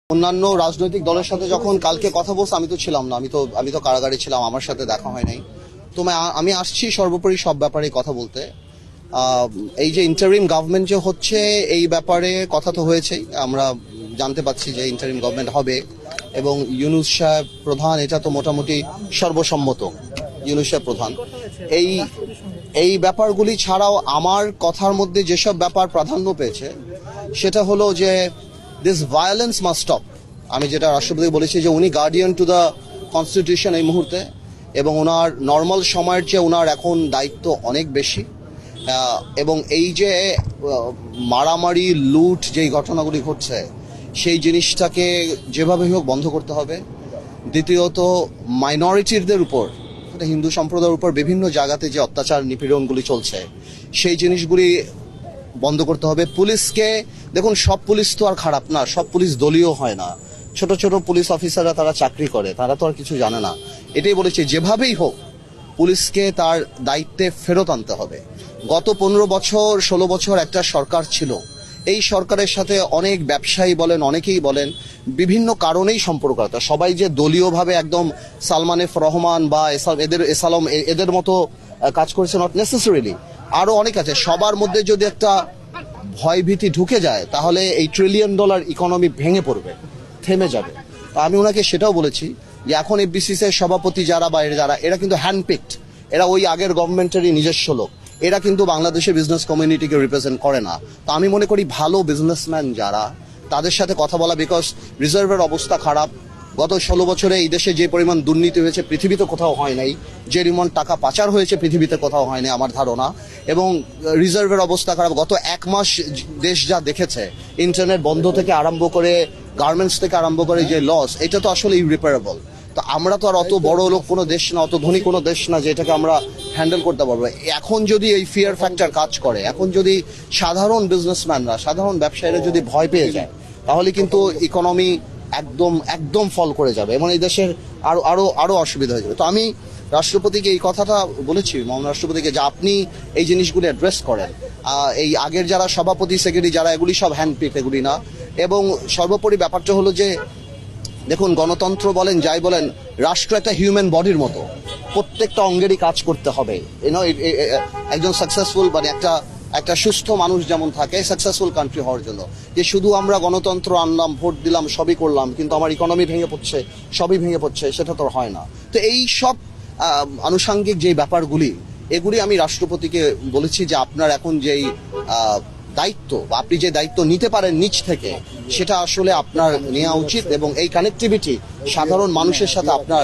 অন্যান্য রাজনৈতিক দলের সাথে যখন কালকে কথা বলছি আমি তো ছিলাম না, আমি তো কারাগারে ছিলাম, আমার সাথে দেখা হয় নাই। তো আমি আসছি সর্বোপরি সব ব্যাপারে কথা বলতে। এই যে ইন্টারিম গভর্নমেন্ট যে হচ্ছে এই ব্যাপারে কথা তো হয়েছেই, আমরা জানতে পাচ্ছি যে ইন্টারিম গভর্নমেন্ট হবে এবং ইউনূস সাহেব প্রধান, এটা তো মোটামুটি সর্বসম্মত, ইউনূস সাহেব প্রধান। এই এই ব্যাপারগুলি ছাড়াও আমার কথার মধ্যে যেসব ব্যাপার প্রাধান্য পেয়েছে সেটা হলো যে দিস ভায়োলেন্স মাস্ট স্টপ। আমি যেটা রাষ্ট্রপতি বলেছি যে উনি গার্ডিয়ান টু দ্য কনস্টিটিউশন এই মুহূর্তে, এবং ওনার নর্মাল সময়ের চেয়ে ওনার এখন দায়িত্ব অনেক বেশি। এবং এই যে মারামারি লুট যেই ঘটনাগুলি ঘটছে সেই জিনিসটাকে যেভাবে হোক বন্ধ করতে হবে। দ্বিতীয়ত মাইনরিটিদের উপর, হিন্দু সম্প্রদায়ের উপর বিভিন্ন জায়গাতে যে অত্যাচার নিপীড়নগুলি চলছে সেই জিনিসগুলি বন্ধ করতে হবে। পুলিশকে দেখুন, সব পুলিশ তো আর খারাপ না, সব পুলিশ দলীয় হয় না। ছোট ছোট পুলিশ অফিসাররা তারা চাকরি করে, তারা তো আর কিছু জানে না। এটাই বলেছি, যেভাবেই হোক পুলিশকে তার দায়িত্বে ফেরত আনতে হবে। গত 15 বছর 16 বছর একটা সরকার ছিল, এই সরকারের সাথে অনেক ব্যবসায়ী বলেন, অনেকেই বলেন, বিভিন্ন কারণেই সম্পর্ক আছে। সবাই যে দলীয়ভাবে একদম সালমান এফ রহমান বা এদের মতো কাজ করেছে নট নেসেসারিলি, আরো অনেক আছে। সবার মধ্যে যদি একটা ভয়ভীতি ঢুকে যায় তাহলে এই $1 ট্রিলিয়ন ইকোনমি ভেঙে পড়বে, থেমে যাবে। তো আমি ওনাকে সেটাও বলেছি যে এখন এফবিসিসিআই সভাপতি যারা বা এরা কিন্তু হ্যান্ডপিকড, এরা ওই আগের গভর্নমেন্টেরই নিজস্ব লোক, এরা কিন্তু বাংলাদেশের বিজনেস কমিউনিটিকে রিপ্রেজেন্ট করে না। তো আমি মনে করি ভালো বিজনেসম্যান যারা, তাদের সাথে কথা বলা, বিকজ রিজার্ভের অবস্থা খারাপ। গত 16 বছরে এই দেশে যে পরিমাণ দুর্নীতি হয়েছে পৃথিবীতে কোথাও হয় নাই, যে পরিমাণ টাকা পাচার হয়েছে পৃথিবীতে কোথাও হয়নি আমার ধারণা। এবং রিজার্ভের অবস্থা খারাপ। গত 1 মাস দেশ যা দেখেছে, ইন্টারনেট বন্ধ থেকে আরম্ভ করে গার্মেন্টস থেকে আরম্ভ করে যে লস, এটা তো আসলে ইরিপারেবল। তো আমরা তো আর অত বড় লোক কোনো দেশ না, অত ধনী কোনো দেশ না যে এটাকে আমরা হ্যান্ডেল করতে পারবো। এখন যদি এই ফিয়ার ফ্যাক্টর কাজ করে, এখন যদি সাধারণ বিজনেসম্যানরা, সাধারণ ব্যবসায়ীরা যদি ভয় পেয়ে যায়, তাহলে কিন্তু ইকোনমি একদম একদম ফল করে যাবে এবং এই দেশের আরো আরো আরো অসুবিধা হয়ে যাবে। তো আমি রাষ্ট্রপতিকে এই কথাটা বলেছি, মহামান্য রাষ্ট্রপতিকে, যে আপনি এই জিনিসগুলি অ্যাড্রেস করেন। এই আগের যারা সভাপতি সেক্রেটারি যারা, এগুলি সব হ্যান্ডপিক, এগুলি না। এবং সর্বোপরি ব্যাপারটা হলো যে দেখুন, গণতন্ত্র বলেন যাই বলেন, রাষ্ট্র একটা হিউম্যান বডির মতো, প্রত্যেকটা অঙ্গেরই কাজ করতে হবে। একজন সাকসেসফুল মানে একটা সুস্থ মানুষ যেমন থাকে সাকসেসফুল কান্ট্রি হওয়ার জন্য, যে শুধু আমরা গণতন্ত্র আনলাম, ভোট দিলাম, সবই করলাম, কিন্তু আমার ইকোনমি ভেঙে পড়ছে, সবই ভেঙে পড়ছে, সেটা তো হয় না। তো এই সব আনুষাঙ্গিক যে ব্যাপারগুলি, এগুলি আমি রাষ্ট্রপতিকে বলেছি যে আপনার এখন যেই দায়িত্ব, বা আপনি যে দায়িত্ব নিতে পারেন নিজ থেকে, সেটা আসলে আপনার নেওয়া উচিত এবং এই কানেক্টিভিটি সাধারণ মানুষের সাথে আপনার